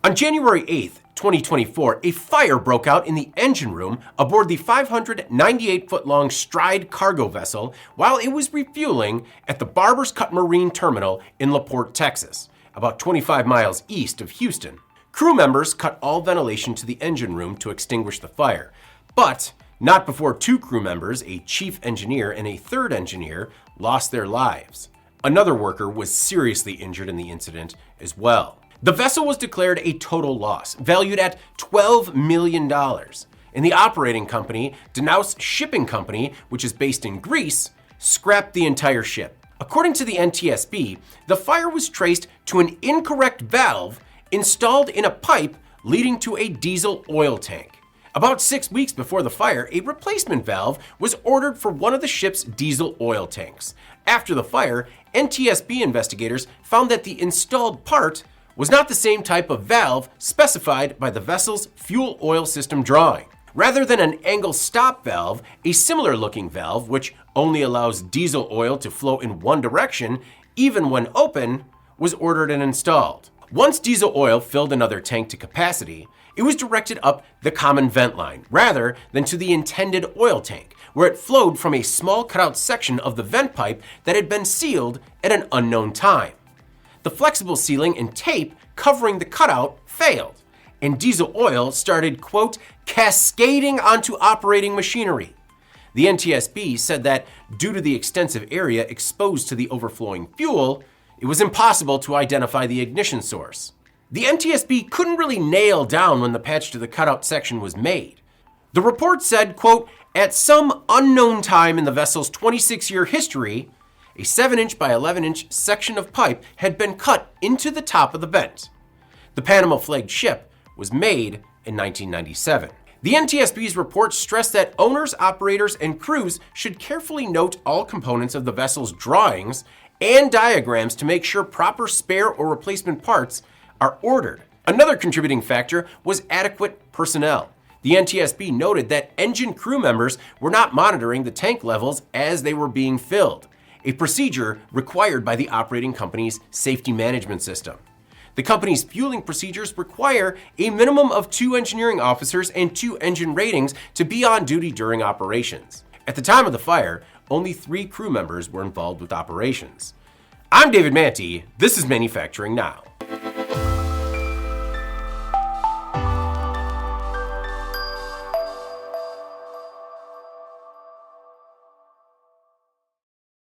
On January 8th, 2024, a fire broke out in the engine room aboard the 598-foot-long Stride cargo vessel while it was refueling at the Barbours Cut Marine Terminal in Porte, Texas, about 25 miles east of Houston. Crew members cut all ventilation to the engine room to extinguish the fire, but not before two crew members, a chief engineer and a third engineer, lost their lives. Another worker was seriously injured in the incident as well. The vessel was declared a total loss, valued at $12 million, and the operating company, Danaos Shipping Company, which is based in Greece, scrapped the entire ship. According to the NTSB, the fire was traced to an incorrect valve installed in a pipe leading to a diesel oil tank. About 6 weeks before the fire, a replacement valve was ordered for one of the ship's diesel oil tanks. After the fire, NTSB investigators found that the installed part was not the same type of valve specified by the vessel's fuel oil system drawing. Rather than an angle stop valve, a similar looking valve, which only allows diesel oil to flow in one direction, even when open, was ordered and installed. Once diesel oil filled another tank to capacity, it was directed up the common vent line rather than to the intended oil tank, where it flowed from a small cutout section of the vent pipe that had been sealed at an unknown time. The flexible sealing and tape covering the cutout failed, and diesel oil started, quote, cascading onto operating machinery. The NTSB said that due to the extensive area exposed to the overflowing fuel, it was impossible to identify the ignition source. The NTSB couldn't really nail down when the patch to the cutout section was made. The report said, quote, at some unknown time in the vessel's 26-year history, a 7-inch by 11-inch section of pipe had been cut into the top of the vent. The Panama-flagged ship was made in 1997. The NTSB's report stressed that owners, operators, and crews should carefully note all components of the vessel's drawings and diagrams to make sure proper spare or replacement parts are ordered. Another contributing factor was adequate personnel. The NTSB noted that engine crew members were not monitoring the tank levels as they were being filled, a procedure required by the operating company's safety management system. The company's fueling procedures require a minimum of 2 engineering officers and 2 engine ratings to be on duty during operations. At the time of the fire, only 3 crew members were involved with operations. I'm David Manti. This is Manufacturing Now.